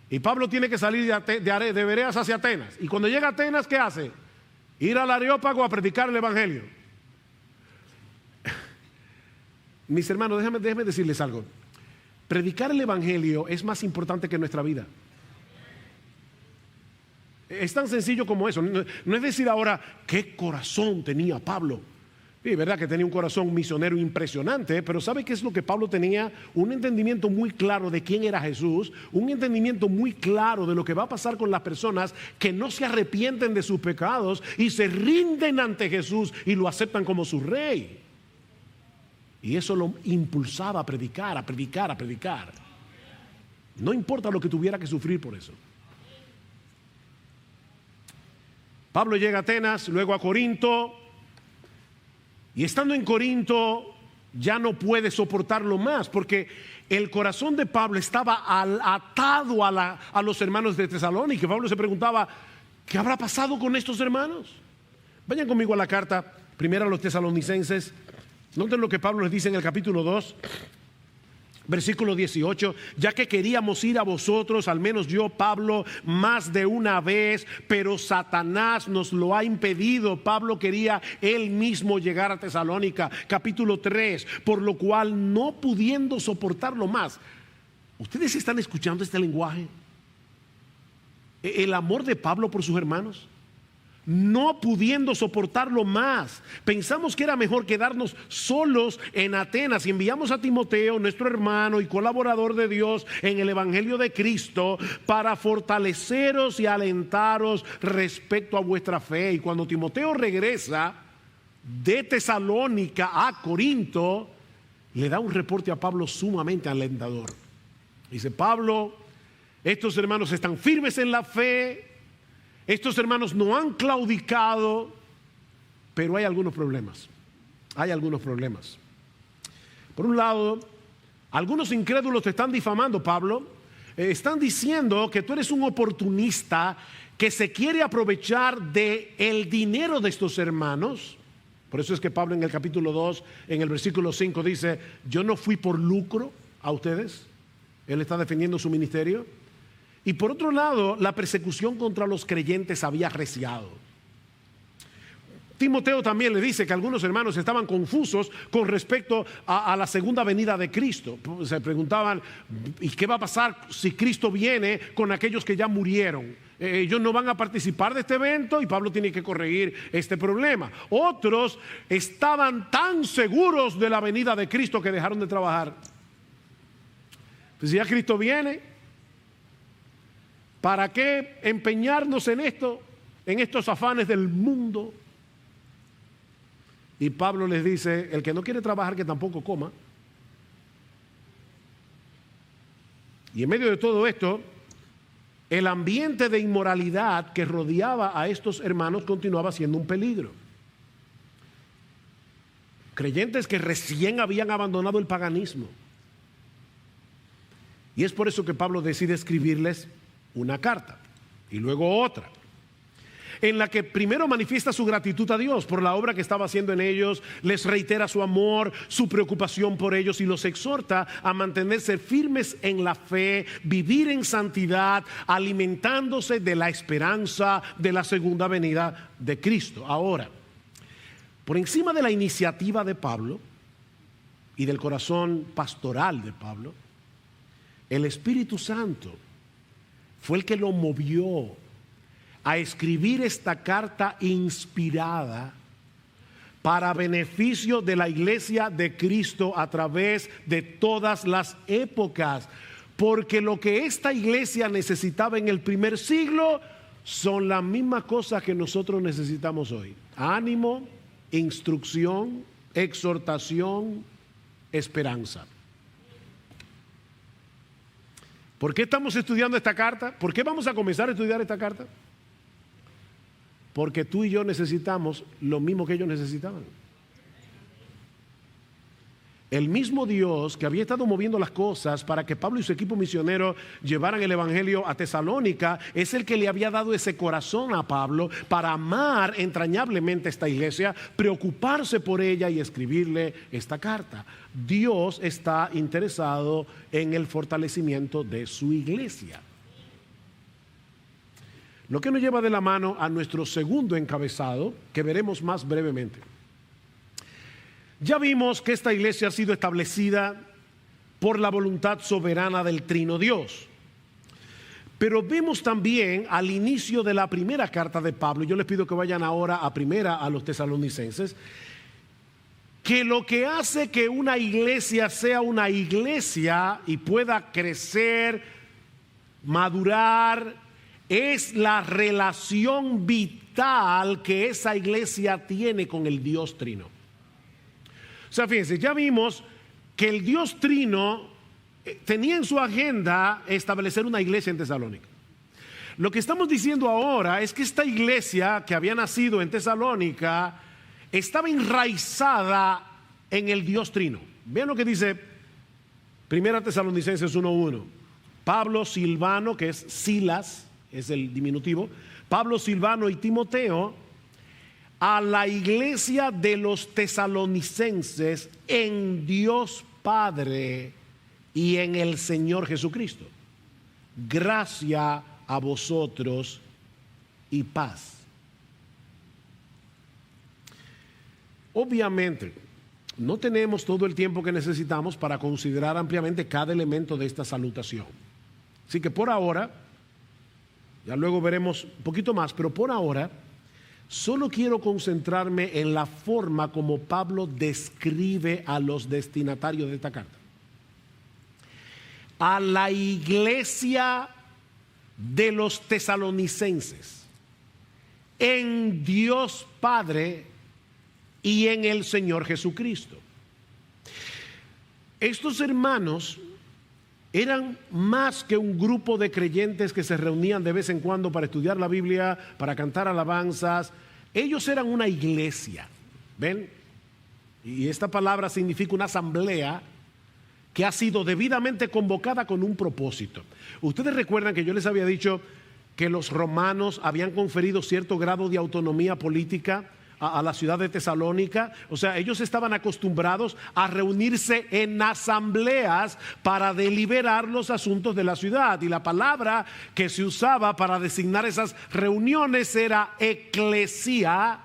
Y Pablo tiene que salir de Bereas hacia Atenas, y cuando llega a Atenas, ¿qué hace? Ir al Areópago a predicar el evangelio. Mis hermanos, déjenme decirles algo. Predicar el evangelio es más importante que nuestra vida. Es tan sencillo como eso. No es decir ahora qué corazón tenía Pablo. Sí, verdad que tenía un corazón misionero impresionante, pero ¿sabe qué es lo que Pablo tenía? Un entendimiento muy claro de quién era Jesús, un entendimiento muy claro de lo que va a pasar con las personas que no se arrepienten de sus pecados y se rinden ante Jesús y lo aceptan como su rey. Y eso lo impulsaba a predicar, a predicar, a predicar. No importa lo que tuviera que sufrir por eso. Pablo llega a Atenas, luego a Corinto, y estando en Corinto ya no puede soportarlo más, porque el corazón de Pablo estaba atado a los hermanos de Tesalónica. Pablo se preguntaba, ¿qué habrá pasado con estos hermanos? Vayan conmigo a la carta primera a los tesalonicenses. Noten lo que Pablo les dice en el capítulo 2. Versículo 18, ya que queríamos ir a vosotros, al menos yo, Pablo, más de una vez, pero Satanás nos lo ha impedido. Pablo quería él mismo llegar a Tesalónica. Capítulo 3, por lo cual no pudiendo soportarlo más. ¿Ustedes están escuchando este lenguaje? El amor de Pablo por sus hermanos. No pudiendo soportarlo más, pensamos que era mejor quedarnos solos en Atenas y enviamos a Timoteo, nuestro hermano y colaborador de Dios en el evangelio de Cristo, para fortaleceros y alentaros respecto a vuestra fe. Y cuando Timoteo regresa de Tesalónica a Corinto, le da un reporte a Pablo sumamente alentador. Dice: Pablo, estos hermanos están firmes en la fe. Estos hermanos no han claudicado, pero hay algunos problemas. Hay algunos problemas. Por un lado, algunos incrédulos te están difamando, Pablo. Están diciendo que tú eres un oportunista que se quiere aprovechar del dinero de estos hermanos. Por eso es que Pablo en el capítulo 2, en el versículo 5 dice: yo no fui por lucro a ustedes. Él está defendiendo su ministerio. Y por otro lado, la persecución contra los creyentes había arreciado. Timoteo también le dice que algunos hermanos estaban confusos con respecto a la segunda venida de Cristo. Se preguntaban, ¿y qué va a pasar si Cristo viene con aquellos que ya murieron? Ellos no van a participar de este evento, y Pablo tiene que corregir este problema. Otros estaban tan seguros de la venida de Cristo que dejaron de trabajar. Pues si ya Cristo viene, ¿para qué empeñarnos en esto, en estos afanes del mundo? Y Pablo les dice: el que no quiere trabajar, que tampoco coma. Y en medio de todo esto, el ambiente de inmoralidad que rodeaba a estos hermanos continuaba siendo un peligro. creyentes que recién habían abandonado el paganismo. Y es por eso que Pablo decide escribirles una carta y luego otra, en la que primero manifiesta su gratitud a Dios por la obra que estaba haciendo en ellos, les reitera su amor, su preocupación por ellos y los exhorta a mantenerse firmes en la fe, vivir en santidad, alimentándose de la esperanza de la segunda venida de Cristo. Ahora, por encima de la iniciativa de Pablo y del corazón pastoral de Pablo, el Espíritu Santo fue el que lo movió a escribir esta carta inspirada para beneficio de la iglesia de Cristo a través de todas las épocas. Porque lo que esta iglesia necesitaba en el primer siglo son las mismas cosas que nosotros necesitamos hoy: ánimo, instrucción, exhortación, esperanza. ¿Por qué estamos estudiando esta carta? ¿Por qué vamos a comenzar a estudiar esta carta? Porque tú y yo necesitamos lo mismo que ellos necesitaban. El mismo Dios que había estado moviendo las cosas para que Pablo y su equipo misionero llevaran el evangelio a Tesalónica es el que le había dado ese corazón a Pablo para amar entrañablemente esta iglesia, preocuparse por ella y escribirle esta carta. Dios está interesado en el fortalecimiento de su iglesia. Lo que nos lleva de la mano a nuestro segundo encabezado, que veremos más brevemente. Ya vimos que esta iglesia ha sido establecida por la voluntad soberana del Trino Dios. Pero vemos también al inicio de la primera carta de Pablo, yo les pido que vayan ahora a primera a los tesalonicenses, que lo que hace que una iglesia sea una iglesia y pueda crecer, madurar, es la relación vital que esa iglesia tiene con el Dios Trino. O sea, fíjense, ya vimos que el Dios Trino tenía en su agenda establecer una iglesia en Tesalónica. Lo que estamos diciendo ahora es que esta iglesia que había nacido en Tesalónica estaba enraizada en el Dios Trino. Vean lo que dice 1 Tesalonicenses 1:1. Pablo, Silvano, que es Silas, es el diminutivo, Pablo, Silvano y Timoteo, a la iglesia de los tesalonicenses en Dios Padre y en el Señor Jesucristo. Gracia a vosotros y paz. Obviamente, no tenemos todo el tiempo que necesitamos para considerar ampliamente cada elemento de esta salutación. Así que por ahora, ya luego veremos un poquito más, pero por ahora solo quiero concentrarme en la forma como Pablo describe a los destinatarios de esta carta. A la iglesia de los tesalonicenses, en Dios Padre y en el Señor Jesucristo. Estos hermanos eran más que un grupo de creyentes que se reunían de vez en cuando para estudiar la Biblia, para cantar alabanzas. Ellos eran una iglesia, ¿ven? Y esta palabra significa una asamblea que ha sido debidamente convocada con un propósito. Ustedes recuerdan que yo les había dicho que los romanos habían conferido cierto grado de autonomía política a la ciudad de Tesalónica. O sea, ellos estaban acostumbrados a reunirse en asambleas para deliberar los asuntos de la ciudad, y la palabra que se usaba para designar esas reuniones era eclesia,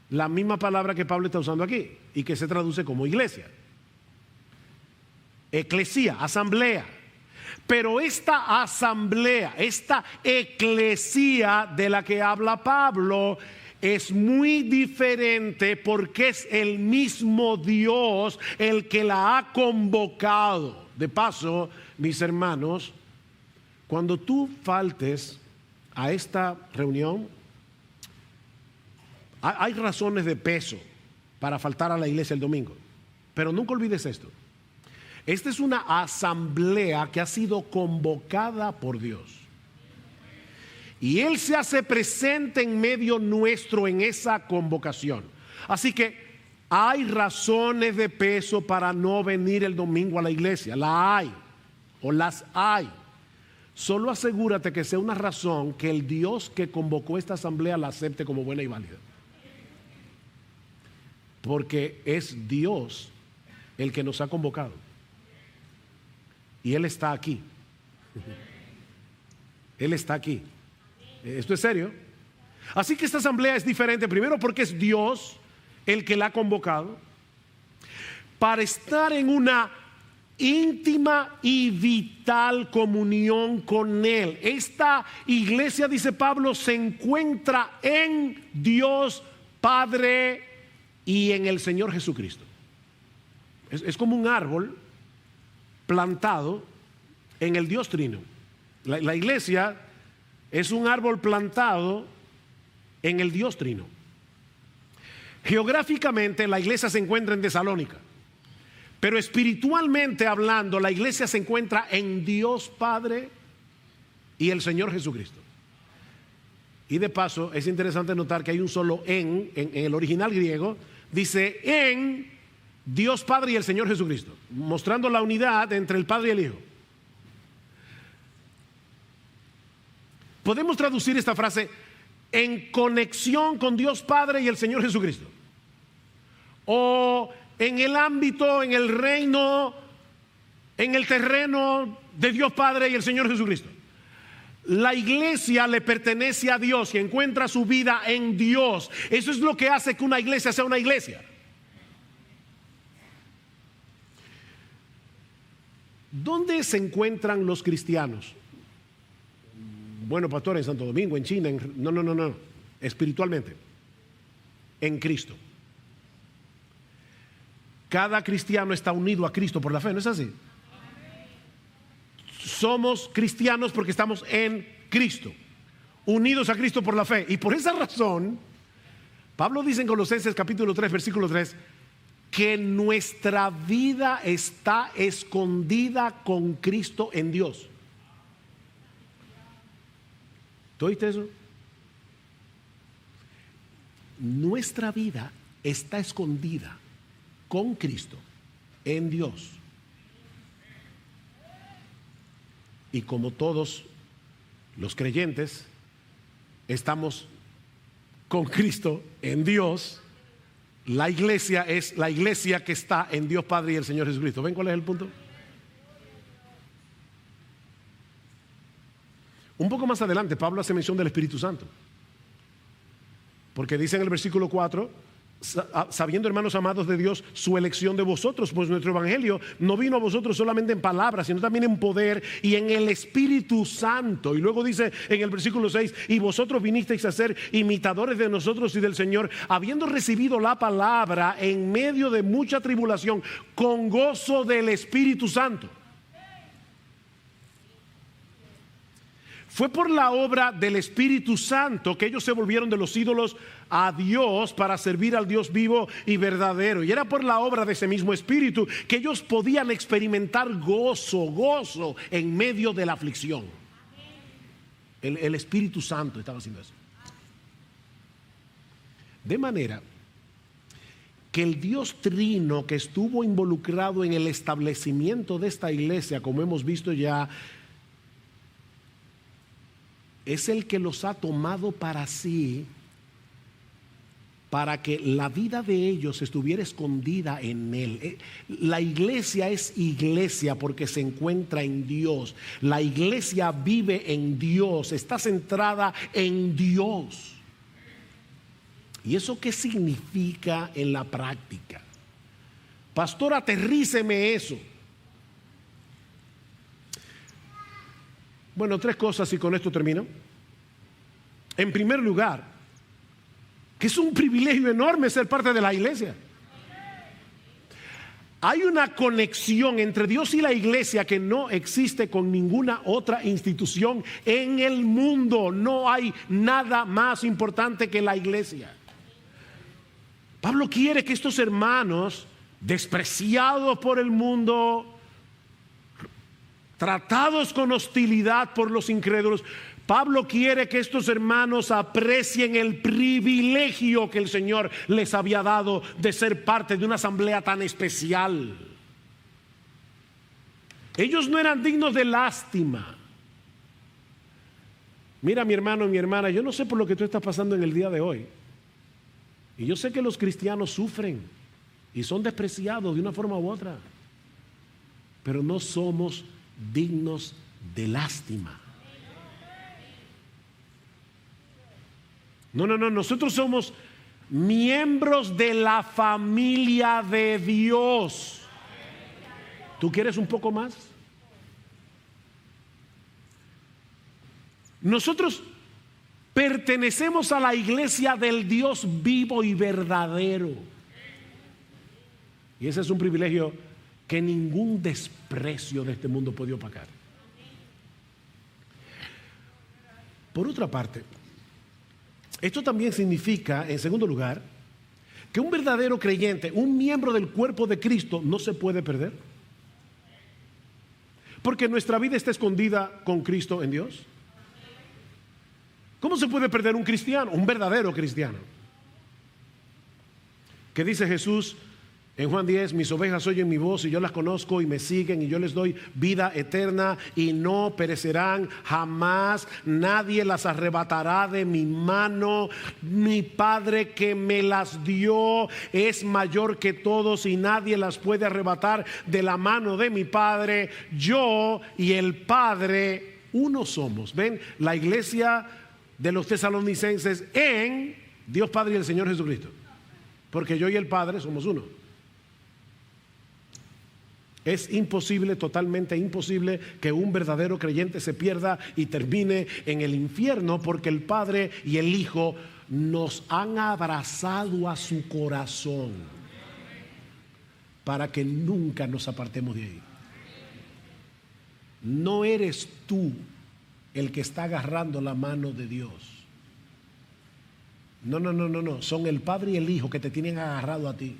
la misma palabra que Pablo está usando aquí y que se traduce como iglesia. Eclesia, asamblea. Pero esta asamblea, esta eclesia de la que habla Pablo, es muy diferente porque es el mismo Dios el que la ha convocado. De paso, mis hermanos, cuando tú faltes a esta reunión, hay razones de peso para faltar a la iglesia el domingo. Pero nunca olvides esto. Esta es una asamblea que ha sido convocada por Dios. Y Él se hace presente en medio nuestro en esa convocación. Así que Hay razones de peso para no venir el domingo a la iglesia. La hay, o las hay. Solo asegúrate que sea una razón que el Dios que convocó esta asamblea la acepte como buena y válida. Porque es Dios el que nos ha convocado. Y Él está aquí. Él está aquí. Esto es serio. Así que esta asamblea es diferente. Primero porque es Dios el que la ha convocado para estar en una íntima y vital comunión con Él. Esta iglesia, dice Pablo, se encuentra en Dios Padre y en el Señor Jesucristo. Es como un árbol plantado en el Dios Trino. La iglesia es un árbol plantado en el Dios Trino. Geográficamente la iglesia se encuentra en Tesalónica, pero espiritualmente hablando la iglesia se encuentra en Dios Padre y el Señor Jesucristo. Y de paso es interesante notar que hay un solo en el original griego, dice en Dios Padre y el Señor Jesucristo, mostrando la unidad entre el Padre y el Hijo. Podemos traducir esta frase en conexión con Dios Padre y el Señor Jesucristo, o en el ámbito, en el reino, en el terreno de Dios Padre y el Señor Jesucristo. La iglesia le pertenece a Dios y encuentra su vida en Dios. Eso es lo que hace que una iglesia sea una iglesia. ¿Dónde se encuentran los cristianos? Bueno, pastor, en Santo Domingo, en China, no. Espiritualmente, en Cristo. Cada cristiano está unido a Cristo por la fe, ¿no es así? Somos cristianos porque estamos en Cristo, unidos a Cristo por la fe. Y por esa razón, Pablo dice en Colosenses capítulo 3, versículo 3, que nuestra vida está escondida con Cristo en Dios. ¿Tú oíste eso? Nuestra vida está escondida con Cristo en Dios. Y como todos los creyentes estamos con Cristo en Dios, la iglesia es la iglesia que está en Dios Padre y el Señor Jesucristo. ¿Ven cuál es el punto? Un poco más adelante Pablo hace mención del Espíritu Santo, porque dice en el versículo 4: sabiendo, hermanos amados de Dios, su elección de vosotros, pues nuestro evangelio no vino a vosotros solamente en palabras, sino también en poder y en el Espíritu Santo. Y luego dice en el versículo 6: y vosotros vinisteis a ser imitadores de nosotros y del Señor, habiendo recibido la palabra en medio de mucha tribulación, con gozo del Espíritu Santo. Fue por la obra del Espíritu Santo que ellos se volvieron de los ídolos a Dios para servir al Dios vivo y verdadero. Y era por la obra de ese mismo Espíritu que ellos podían experimentar gozo en medio de la aflicción. El Espíritu Santo estaba haciendo eso. De manera que el Dios Trino que estuvo involucrado en el establecimiento de esta iglesia, como hemos visto ya, es el que los ha tomado para sí, para que la vida de ellos estuviera escondida en Él. La iglesia es iglesia porque se encuentra en Dios. La iglesia vive en Dios, está centrada en Dios. ¿Y eso qué significa en la práctica? Pastor, aterríceme eso. Bueno, 3 cosas y con esto termino. En primer lugar, que es un privilegio enorme ser parte de la iglesia. Hay una conexión entre Dios y la iglesia que no existe con ninguna otra institución en el mundo. No hay nada más importante que la iglesia. Pablo quiere que estos hermanos, despreciados por el mundo, tratados con hostilidad por los incrédulos, Pablo quiere que estos hermanos aprecien el privilegio que el Señor les había dado de ser parte de una asamblea tan especial. Ellos no eran dignos de lástima. Mira, mi hermano, mi hermana, yo no sé por lo que tú estás pasando en el día de hoy. Y yo sé que los cristianos sufren y son despreciados de una forma u otra. Pero no somos dignos de lástima. No, nosotros somos miembros de la familia de Dios. ¿Tú quieres un poco más? Nosotros pertenecemos a la iglesia del Dios vivo y verdadero. Y ese es un privilegio que ningún desprecio de este mundo puede opacar. Por otra parte, esto también significa, en segundo lugar, que un verdadero creyente, un miembro del cuerpo de Cristo, no se puede perder. Porque nuestra vida está escondida con Cristo en Dios. ¿Cómo se puede perder un cristiano, un verdadero cristiano? ¿Qué dice Jesús en Juan 10? Mis ovejas oyen mi voz y yo las conozco y me siguen y yo les doy vida eterna y no perecerán jamás. Nadie las arrebatará de mi mano. Mi Padre que me las dio es mayor que todos y nadie las puede arrebatar de la mano de mi Padre. Yo y el Padre uno somos. ¿Ven? La iglesia de los tesalonicenses en Dios Padre y el Señor Jesucristo. Porque yo y el Padre somos uno. Es imposible, totalmente imposible, que un verdadero creyente se pierda y termine en el infierno, porque el Padre y el Hijo nos han abrazado a su corazón para que nunca nos apartemos de ahí. No eres tú el que está agarrando la mano de Dios. No. Son el Padre y el Hijo que te tienen agarrado a ti.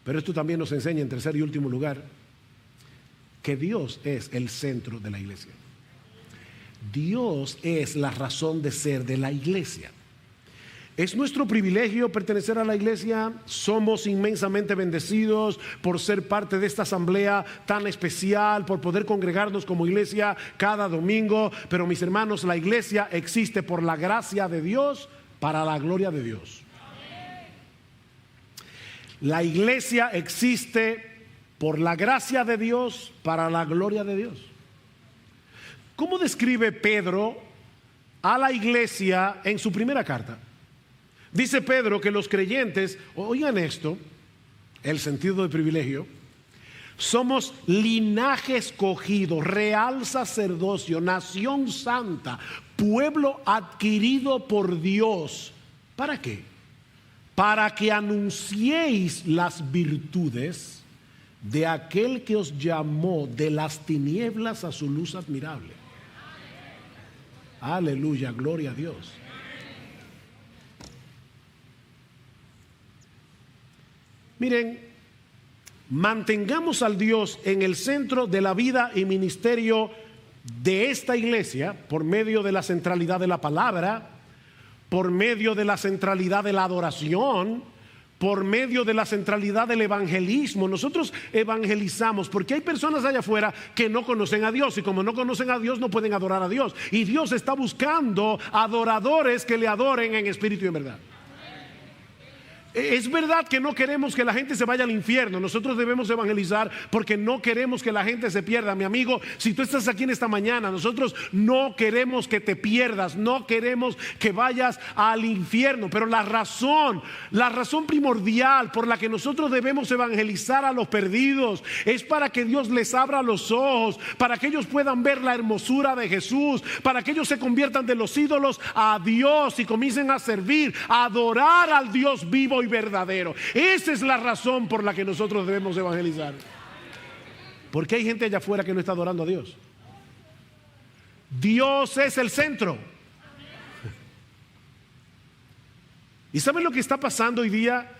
Pero esto también nos enseña, en tercer y último lugar, que Dios es el centro de la iglesia. Dios es la razón de ser de la iglesia. Es nuestro privilegio pertenecer a la iglesia. Somos inmensamente bendecidos por ser parte de esta asamblea tan especial, por poder congregarnos como iglesia cada domingo. Pero mis hermanos, la iglesia existe por la gracia de Dios, para la gloria de Dios. La iglesia existe por la gracia de Dios, para la gloria de Dios. ¿Cómo describe Pedro a la iglesia en su primera carta? Dice Pedro que los creyentes, oigan esto, el sentido de privilegio, somos linaje escogido, real sacerdocio, nación santa, pueblo adquirido por Dios. ¿Para qué? Para que anunciéis las virtudes de aquel que os llamó de las tinieblas a su luz admirable. Aleluya, gloria a Dios. Miren, mantengamos al Dios en el centro de la vida y ministerio de esta iglesia por medio de la centralidad de la palabra, por medio de la centralidad de la adoración, por medio de la centralidad del evangelismo. Nosotros evangelizamos porque hay personas allá afuera que no conocen a Dios, y como no conocen a Dios no pueden adorar a Dios, y Dios está buscando adoradores que le adoren en espíritu y en verdad. Es verdad que no queremos que la gente se vaya al infierno. Nosotros debemos evangelizar porque no queremos que la gente se pierda. Mi amigo, si tú estás aquí en esta mañana, nosotros no queremos que te pierdas, no queremos que vayas al infierno. Pero la razón primordial por la que nosotros debemos evangelizar a los perdidos es para que Dios les abra los ojos, para que ellos puedan ver la hermosura de Jesús, para que ellos se conviertan de los ídolos a Dios y comiencen a servir, a adorar al Dios vivo y verdadero. Esa es la razón por la que nosotros debemos evangelizar. Porque hay gente allá afuera que no está adorando a Dios. Dios es el centro. ¿Y saben lo que está pasando hoy día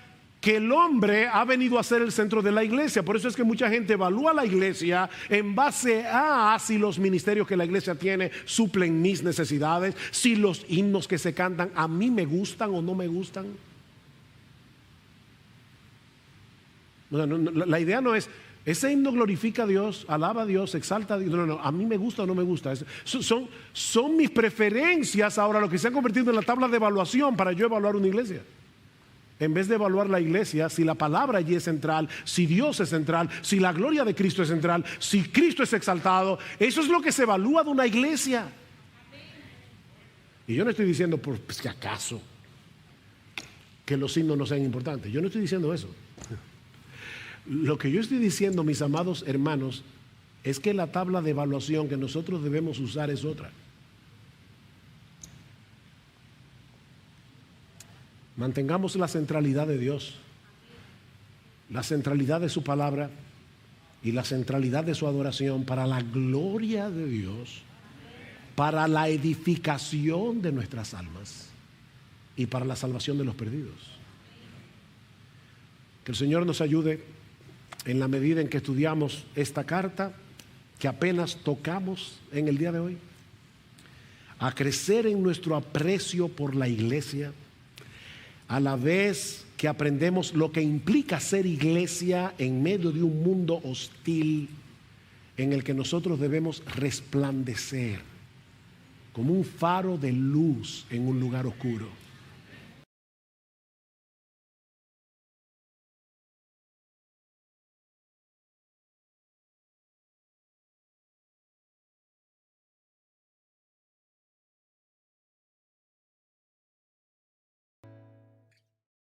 que el hombre ha venido a ser el centro de la iglesia. Por eso es que mucha gente evalúa la iglesia en base a si los ministerios que la iglesia tiene suplen mis necesidades, si los himnos que se cantan a mí me gustan o no me gustan. La idea no es, ese himno glorifica a Dios, alaba a Dios, exalta a Dios. No, a mí me gusta o no me gusta. Son mis preferencias ahora lo que se han convertido en la tabla de evaluación para yo evaluar una iglesia. En vez de evaluar la iglesia, si la palabra allí es central, si Dios es central, si la gloria de Cristo es central, si Cristo es exaltado, eso es lo que se evalúa de una iglesia. Y yo no estoy diciendo por si acaso que los himnos no sean importantes. Yo no estoy diciendo eso. Lo que yo estoy diciendo, mis amados hermanos, es que la tabla de evaluación que nosotros debemos usar es otra. Mantengamos la centralidad de Dios, la centralidad de su palabra y la centralidad de su adoración para la gloria de Dios, para la edificación de nuestras almas y para la salvación de los perdidos. Que el Señor nos ayude en la medida en que estudiamos esta carta que apenas tocamos en el día de hoy, a crecer en nuestro aprecio por la iglesia, a la vez que aprendemos lo que implica ser iglesia en medio de un mundo hostil en el que nosotros debemos resplandecer como un faro de luz en un lugar oscuro.